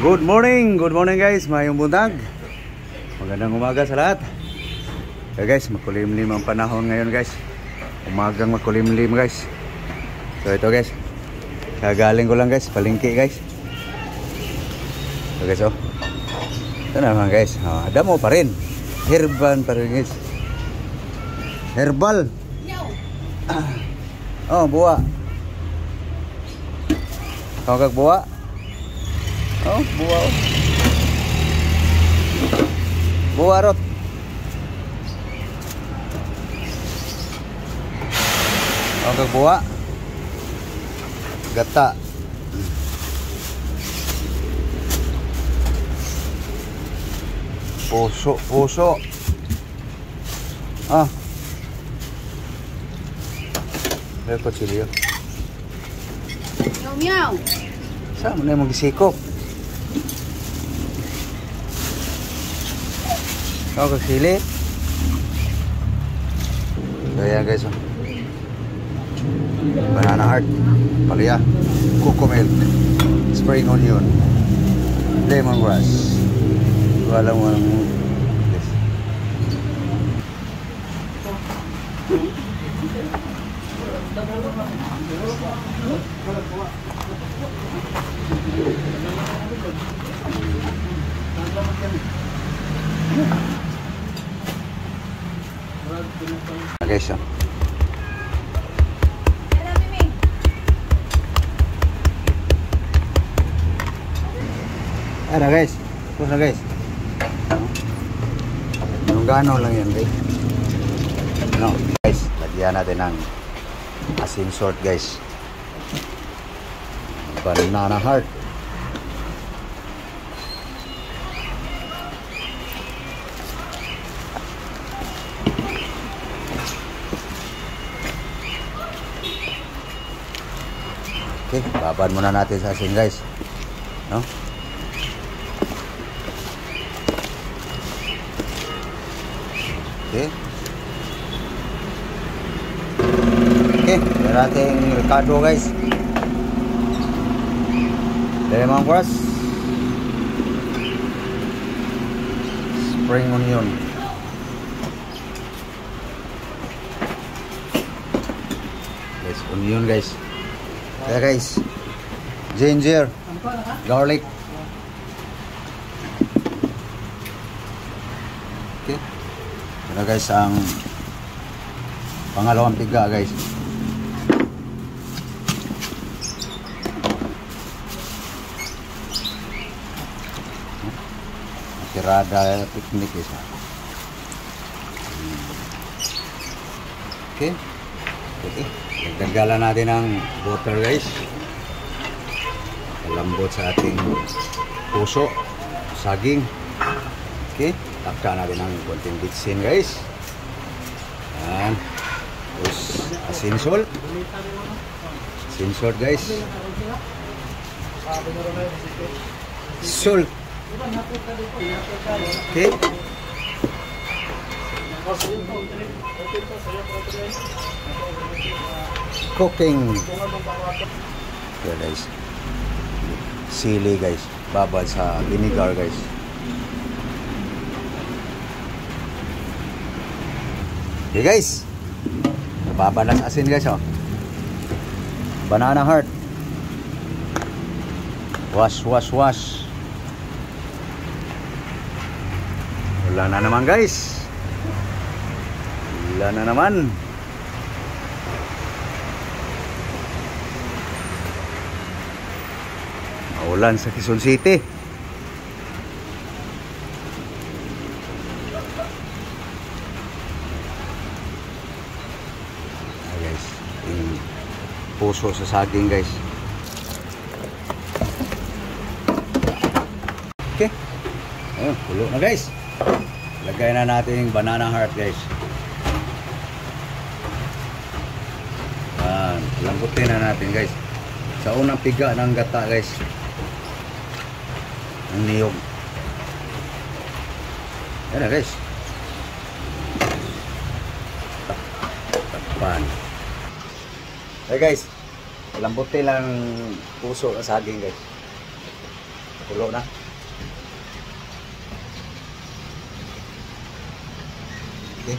Good morning guys, mayong buntag. Magandang umaga sa lahat. Okay guys, makulimlim ang panahon ngayon guys. Umagang makulimlim guys. So ito guys, kagaling ko lang guys, palengke guys. So guys, oh. Ito naman guys, damo pa rin. Herbal pa rin guys. Herbal. Oh, buwa. Kagag buwa. Oh, buwa. Buwa rot. Kagag buwa. Gata. Puso. Ah. May kutsilyo. Meow. Saan mo na yung magisikop? Ako kagsili. So ayan guys, oh. Banana heart, palaya, cocoa milk, spring onion, lemongrass. Wala mo lang yes. Okay, so. Ada guys, terus na guys. Yung gano lang yan guys. No, guys, lagyan natin ng asin salt guys. Banana heart. Okay, babad muna natin sa asin guys. No? Okay. Okay, meron nating Ricardo guys. Lemongrass. Spring onion. Guys, onion guys. Kaya guys, ginger, garlic. Okay. Pero guys, ang pangalawang piga guys. Tirada picnic guys. Okay. Okay. Dagdagan natin ng butter guys. Malambot sa ating puso, saging. Okay. Takda natin ng konting bitsin guys. Yan. Tapos asin salt. Asin salt guys. Salt. Okay. Cooking. Okay guys. Sili guys. Babad sa vinegar guys. Okay guys. Babad na sa asin guys, oh. Banana heart. Wash. Wala na naman guys. Wala na naman. Maulan sa Quezon City. Ah, guys, yung puso sa saging guys. Okay. Ayun, pulo na guys. Lagay na natin yung banana heart guys. Yan, lambutin na natin guys. Sa unang piga ng gata guys. Ang niyog. Yan na guys. Takpan. Hey guys, lambutin lang puso sa saging guys. Kulo na. Okay.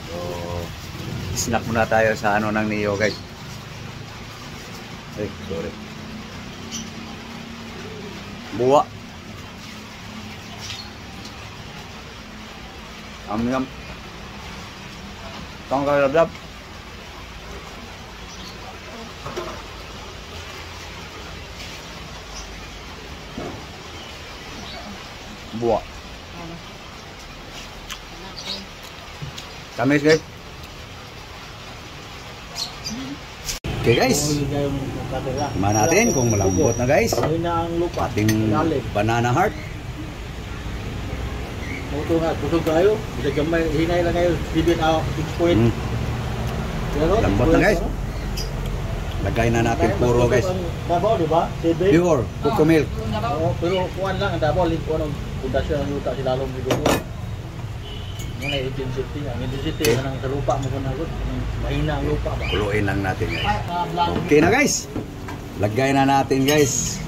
So, snack muna tayo sa ano ng Neo guys. Ay, sorry. Buwa. Am-yam. Tanggalab-lab. Buwa. Tamis guys. Okay guys. Tingnan natin kung malambot na guys. Ating banana heart. Ito nga, busog tayo. Bisa gamay, hinay lang ngayon. Bibin out, 6 point. Lambot na guys. Lagay na natin puro guys. Davao, di ba? Pure, cocoa milk. Pero kuwan lang, ang Davao, kuwan ang pundasyon ang luta sila lom siguro. Mga intensity, ang intensity, ang sa lupa mo na agad. Mahina ang lupa ba? Kuluin lang natin guys. Okay na guys. Lagay na natin guys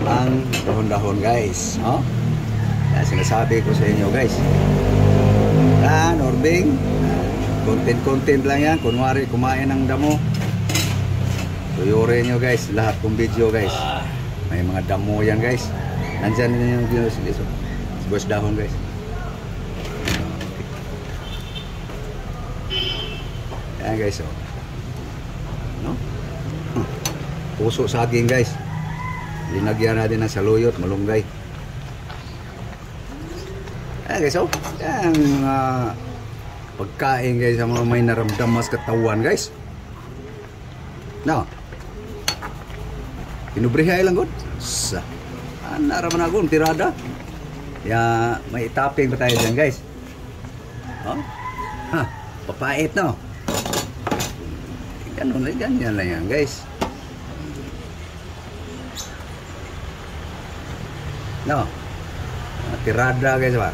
ang dahon-dahon guys. Oh? Yan, sinasabi ko sa inyo guys. Yan, ording. Content lang yan. Kunwari, kumain ng damo. Tuyurin nyo guys. Lahat kong video guys. May mga damo yan guys. Nandyan din yung video. Sigos dahon guys. Yan guys. Oh. No? Puso saging guys. Linagyan natin ng saluyot, malunggay. Ayan guys, oh. Yan, pagkain guys, ang mga may naramdaman sa katawan guys. No. Pinubrihay lang god. Sa. Naraman ako, tirada. Ya, may topping pa tayo dyan guys. Oh. Ha, papait no. Ganyan lang yan guys. No. Tirada guys ba.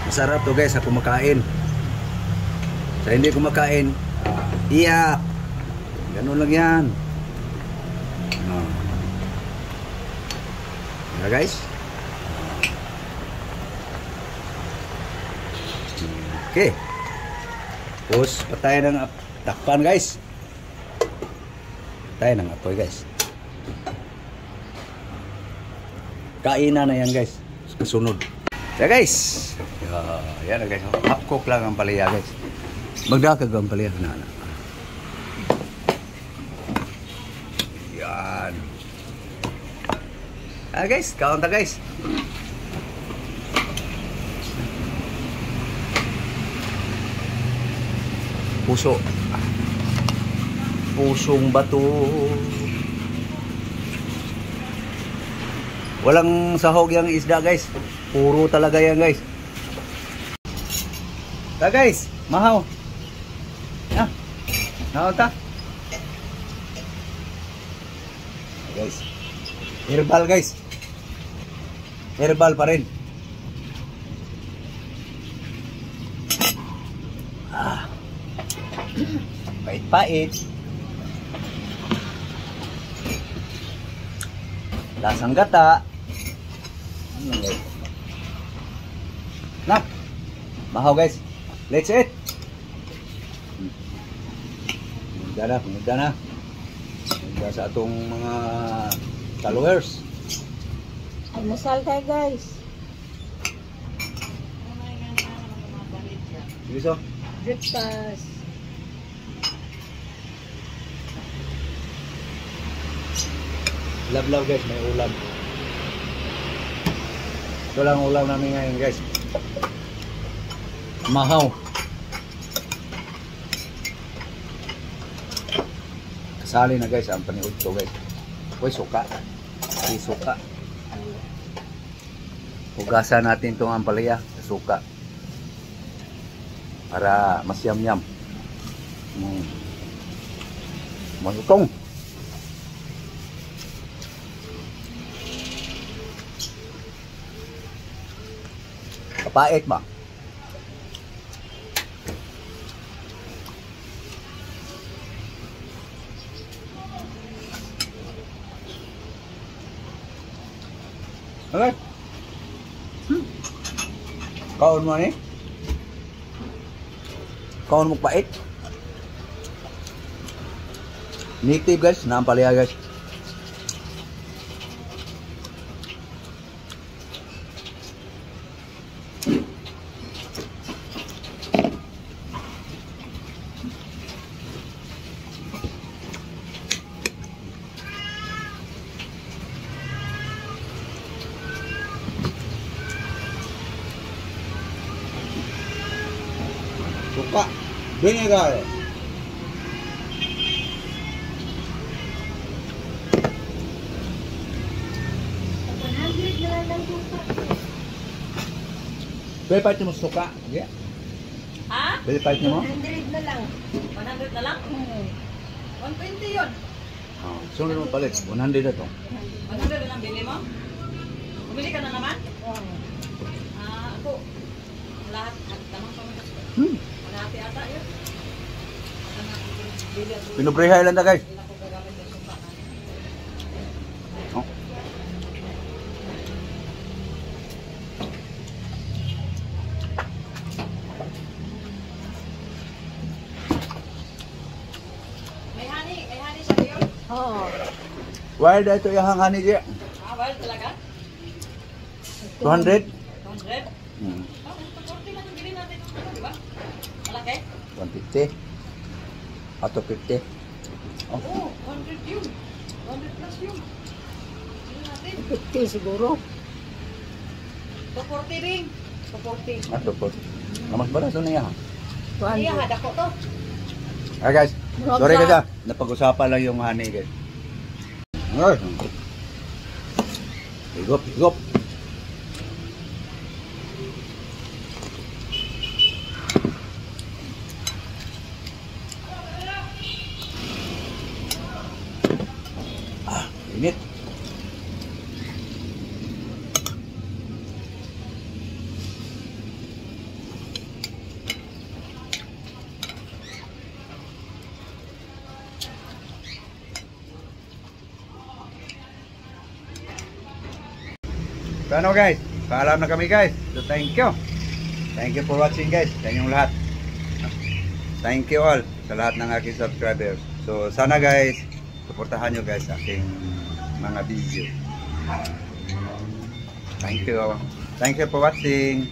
Masarap to guys sa kumakain. Sa hindi kumakain, iyak. Ganun lang yan. No. Yeah, guys. Okay. Tapos patay ng takpan guys. Patay ng apoy guys. Kainan na yan guys. Kasunod. Yeah guys. Yan na guys. Half cook lang ang palaya guys. Magdakag ang palaya na. Yan. Guys, kaunta guys. Puso. Pusong bato. Walang sahog yung isda guys. Puro talaga yan guys. Guys, mahaw. Naunta. Guys. Herbal guys. Herbal pa rin. Pait-pait. Lasang gata. Nah, mahaw guys. Let's eat. Muda na. Muda sa atong mga followers. Almusal tayo guys. Gusto? Breakfast. Love guys, may ulam. Ito lang ulam namin ngayon guys. Mahaw. Kasali na guys ang paniud ko guys. Uy, suka. Suka. Hugasan natin itong ampalaya. Suka. Para mas yam-yam. Masutong. Kapait ba? Okay. Kaon mo ni? Kaon mo pait? Native guys, naampalaya guys. Suka, vinegar. Beli part mo suka, ya? Ha? Beli part mo? 100 na lang. 100 na lang? 120 yun. Oh, sunod mo palit, 100 na to. 100 na lang bili mo? Bumili ka na naman? Oh. Ako. Lahat. Tamang pamagas ko. Malahati ata yun. Bili ako. Pinubrehay lang na guys. Hindi na ko gagamit yung sumpa. Oh. May honey siya yun? Oo. Wild ito yung hangani dia. Wild talaga? 200? 200? Hmm. 140 lang yung bili natin. Di ba? Malaki? 150. Ato 50. Oh. Oo, 100 yun. 100 plus yun. Bili natin. 50 siguro. 240 rin. 240. Ato po. Mas barato na yan. Iya, 200. hada ko to. Ah guys, sorry guys ah. Napag-usapan lang yung honey guys. Ay. Higop, higop. Ah, init. So ano guys, paalam na kami guys. So thank you. Thank you for watching guys. Sa inyong lahat. Thank you all sa lahat ng aking subscribers. So sana guys, suportahan nyo guys aking mga video. Thank you. Thank you for watching.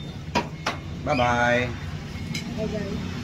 Bye bye. Bye guys.